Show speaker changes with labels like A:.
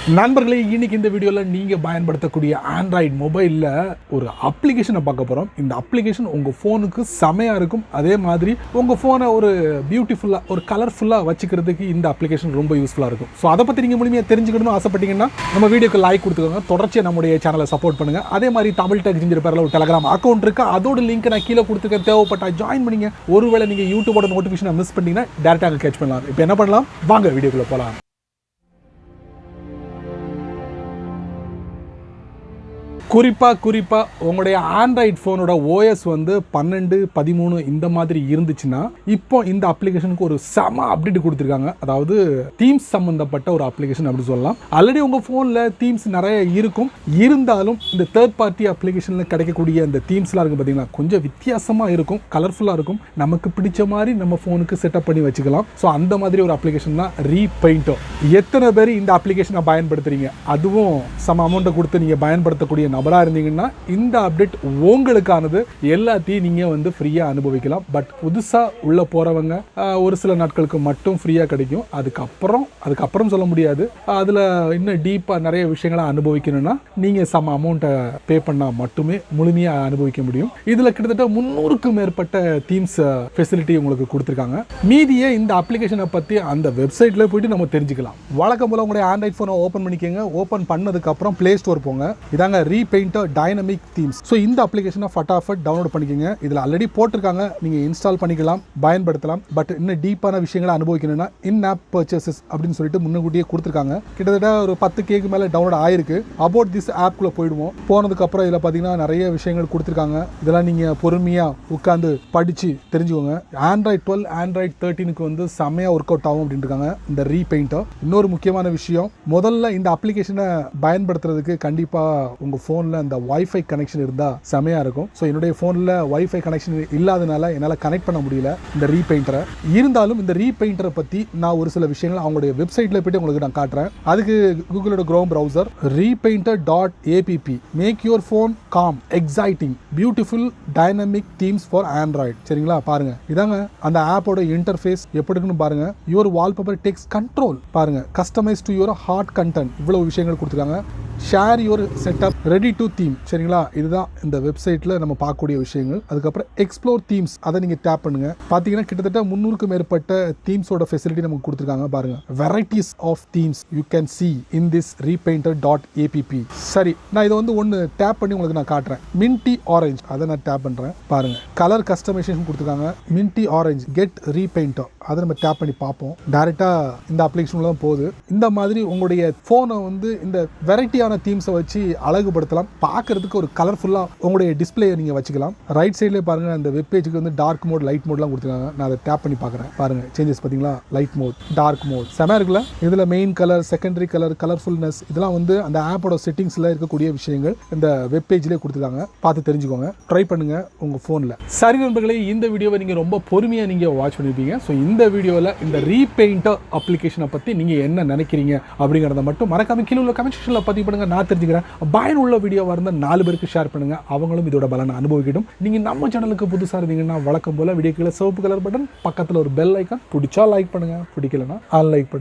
A: நண்பர்களே, இன்னைக்கு இந்த வீடியோவில் நீங்கள் பயன்படுத்தக்கூடிய ஆண்ட்ராய்டு மொபைலில் ஒரு அப்ளிகேஷனை பார்க்க போகிறோம். இந்த அப்ளிகேஷன் உங்கள் ஃபோனுக்கு செமையாக இருக்கும். அதே மாதிரி உங்கள் ஃபோனை ஒரு பியூட்டிஃபுல்லாக ஒரு கலர்ஃபுல்லாக வச்சுக்கிறதுக்கு இந்த அப்ளிகேஷன் ரொம்ப யூஸ்ஃபுல்லாக இருக்கும். ஸோ அதை பற்றி நீங்கள் முழுமையாக தெரிஞ்சுக்கணும்னு ஆசைப்பட்டீங்கன்னா நம்ம வீடியோக்கு லைக் கொடுத்துக்கோங்க. தொடர்ச்சியாக நம்முடைய சேனலை சப்போர்ட் பண்ணுங்கள். அதே மாதிரி தமிழ் டெக் ஜிஞ்சர் பேரில் ஒரு டெலகிராம் அக்கௌண்ட் இருக்குது. அதோட லிங்க் நான் கீழே கொடுத்துருக்கேன். தேவைப்பட்டா ஜாயின் பண்ணிங்க. ஒருவேளை நீங்கள் யூடியூபோட நோட்டிஃபிகேஷனை மிஸ் பண்ணிங்கன்னா டேரெக்டாக கேட்ச் பண்ணலாம். இப்போ என்ன பண்ணலாம், வாங்க வீடியோக்குள்ளே போகலாம். குறிப்பாக உங்களுடைய ஆண்ட்ராய்டு ஃபோனோட ஓஎஸ் வந்து 12, 13 இந்த மாதிரி இருந்துச்சுன்னா இப்போ இந்த அப்ளிகேஷனுக்கு ஒரு செம அப்டேட் கொடுத்துருக்காங்க. அதாவது தீம்ஸ் சம்மந்தப்பட்ட ஒரு அப்ளிகேஷன் அப்படி சொல்லலாம். ஆல்ரெடி உங்கள் ஃபோனில் தீம்ஸ் நிறைய இருக்கும். இருந்தாலும் இந்த தேர்ட் பார்ட்டி அப்ளிகேஷனில் கிடைக்கக்கூடிய இந்த தீம்ஸ்லாம் இருக்குது பார்த்தீங்கன்னா, கொஞ்சம் வித்தியாசமாக இருக்கும், கலர்ஃபுல்லாக இருக்கும். நமக்கு பிடிச்ச மாதிரி நம்ம ஃபோனுக்கு செட்டப் பண்ணி வச்சுக்கலாம். ஸோ அந்த மாதிரி ஒரு அப்ளிகேஷன் தான் ரீபெயிண்டர். எத்தனை பேர் இந்த அப்ளிகேஷனை பயன்படுத்துறீங்க? அதுவும் சம அமௌண்ட்டை கொடுத்து நீங்கள் பயன்படுத்தக்கூடிய நபராக இருந்தீங்கன்னா இந்த அப்டேட் உங்களுக்கானது. எல்லாத்தையும் நீங்கள் வந்து ஃப்ரீயாக அனுபவிக்கலாம். பட் புதுசாக உள்ள போகிறவங்க ஒரு சில நாட்களுக்கு மட்டும் ஃப்ரீயாக கிடைக்கும். அதுக்கப்புறம் சொல்ல முடியாது. அதில் இன்னும் டீப்பாக நிறைய விஷயங்களை அனுபவிக்கணும்னா நீங்கள் சம அமௌண்ட்டை பே பண்ணால் மட்டுமே முழுமையாக அனுபவிக்க முடியும். இதில் கிட்டத்தட்ட 300க்கும் மேற்பட்ட தீம்ஸ் ஃபெசிலிட்டி உங்களுக்கு கொடுத்துருக்காங்க. மீதியே இந்த அப்ளிகேஷனை பற்றி அந்த வெப்சைட்டில் போயிட்டு நம்ம தெரிஞ்சுக்கலாம். வழக்கம் போல் உங்களுடைய ஆண்ட்ராய்ட் ஃபோனை ஓப்பன் பண்ணிக்கோங்க. ஓப்பன் பண்ணதுக்கப்புறம் ப்ளே ஸ்டோர் போங்க. இதாங்க ரீபெயிண்டர் டைனமிக் தீம்ஸ். ஸோ இந்த அப்ளிகேஷனை ஃபட்டாஃபட் டவுன்லோட் பண்ணிக்கோங்க. இதில் ஆல்ரெடி போட்டிருக்காங்க, நீங்கள் இன்ஸ்டால் பண்ணிக்கலாம், பயன்படுத்தலாம். பட் இன்னும் டீப்பான விஷயங்களை அனுபவிக்கணும்னா இன் ஆப் பர்ச்சேசஸ் அப்படின்னு சொல்லிட்டு முன்னக்கூட்டியே கொடுத்துருக்காங்க. கிட்டத்தட்ட ஒரு 10K மேலே டவுன்லோட் ஆயிருக்கு. அபவுட் திஸ் ஆப்குள்ளே போயிடுவோம். போனதுக்கப்புறம் இதில் பார்த்தீங்கன்னா நிறைய விஷயங்கள் கொடுத்துருக்காங்க. இதெல்லாம் நீங்கள் பொறுமையாக உட்காந்து படித்து தெரிஞ்சுக்கோங்க. ஆண்ட்ராய்ட் 12, ஆண்ட்ராய்ட் 13க்கு வந்து செம்மையாக ஒர்க் அவுட் ஆகும் அப்படின்னு இருக்காங்க இந்த ரீபெயிண்டர். இன்னொரு முக்கியமான விஷயம், முதல்ல இந்த அப்ளிகேஷனை பயன்படுத்துறதுக்கு கண்டிப்பாக உங்கள் ஃபோனில் அந்த வைஃபை கனெக்ஷன் இருந்தால் செமையாக இருக்கும். ஸோ என்னுடைய ஃபோனில் வைஃபை கனெக்ஷன் இல்லாதனால என்னால் கனெக்ட் பண்ண முடியல இந்த ரீபெயிண்டரை. இருந்தாலும் இந்த ரீபெயிண்டரை பற்றி நான் ஒரு சில விஷயங்கள் அவங்களுடைய வெப்சைட்டில் போய்ட்டு உங்களுக்கு நான் காட்டுறேன். அதுக்கு கூகுளோட chrome browser repainter.app make your phone calm exciting beautiful dynamic themes for Android. சரிங்களா, பாருங்க. இதாங்க அந்த ஆப்போட இன்டர்ஃபேஸ் எப்படி இருக்குன்னு பாருங்க. யுவர் வால்பேப்பர் டேக்ஸ் கண்ட்ரோல் பாருங்க. Customise to your heart content, இவ்வளவு விஷயங்கள் கொடுத்துருக்காங்க. Share your setup, ready to theme. சரிங்களா, இதுதான் இந்த வெப்சைட்டில் நம்ம பார்க்கக்கூடிய விஷயங்கள். அதுக்கப்புறம் எக்ஸ்ப்ளோர் தீம்ஸ், அதை நீங்கள் டேப் பண்ணுங்க. பார்த்தீங்கன்னா கிட்டத்தட்ட 300க்கும் மேற்பட்ட தீம்ஸோட ஃபெசிலிட்டி நமக்கு கொடுத்துருக்காங்க. பாருங்க, varieties of themes you can see in this repainter.app. சரி, நான் இதை வந்து ஒன்று டேப் பண்ணி உங்களுக்கு நான் காட்டுறேன். மின்டி ஆரஞ்ச், அதை நான் டேப் பண்ணுறேன். பாருங்க, கலர் கஸ்டமைசேஷன் கொடுத்துருக்காங்க. மின்டி ஆரஞ்ச் கெட் ரீபெயிண்டர், அதை நம்ம டேப் பண்ணி பார்ப்போம். டேரெக்டாக இந்த அப்ளிகேஷனில் தான் போகுது. இந்த மாதிரி உங்களுடைய ஃபோனை வந்து இந்த வெரைட்டியான தீம்ஸை வச்சு அழகுபடுத்தலாம். பார்க்கறதுக்கு ஒரு கலர்ஃபுல்லாக உங்களுடைய டிஸ்பிளேயை நீங்கள் வச்சுக்கலாம். ரைட் சைட்லேயே பாருங்கள், அந்த வெப் பேஜுக்கு வந்து டார்க் மோட், லைட் மோட்லாம் கொடுத்துருக்காங்க. நான் அதை டேப் பண்ணி பார்க்குறேன். பாருங்கள் சேஞ்சஸ் பார்த்தீங்களா, லைட் மோட், டார்க் மோட், செம இருக்குல்ல. இதில் மெயின் கலர், செகண்டரி கலர், கலர்ஃபுல்னஸ், இதெல்லாம் வந்து அந்த ஆப்போட செட்டிங்ஸில் இருக்கக்கூடிய விஷயங்கள் இந்த வெப் பேஜ்லேயே கொடுத்துருக்காங்க. பார்த்து தெரிஞ்சுக்கோங்க, ட்ரை பண்ணுங்க உங்கள் ஃபோனில். சரி நண்பர்களே, இந்த வீடியோவை நீங்கள் ரொம்ப பொறுமையாக நீங்கள் வாட்ச் பண்ணியிருப்பீங்க. ஸோ இந்த வீடியோவில் இந்த ரீபெயிண்டர் அப்ளிகேஷனை பற்றி நீங்கள் என்ன நினைக்கிறீங்க அப்படிங்கிறத மட்டும் மறக்காம கீழே உள்ள கமெண்ட் செக்ஷனில் பதிவு பண்ணுங்க. நான் தெரிஞ்சுக்கிறேன். பயனுள்ள வீடியோவாக இருந்தால் 4 பேருக்கு ஷேர் பண்ணுங்க, அவங்களும் இதோட பலனை அனுபவிக்கட்டும். நீங்கள் நம்ம சேனலுக்கு புதுசாக இருந்தீங்கன்னா வழக்கம் போல வீடியோக்குள்ள சிவப்பு கலர் பட்டன், பக்கத்தில் ஒரு பெல் ஐக்கான், பிடிச்சா லைக் பண்ணுங்க, பிடிக்கலன்னா அன்லைக் பண்ணுங்க.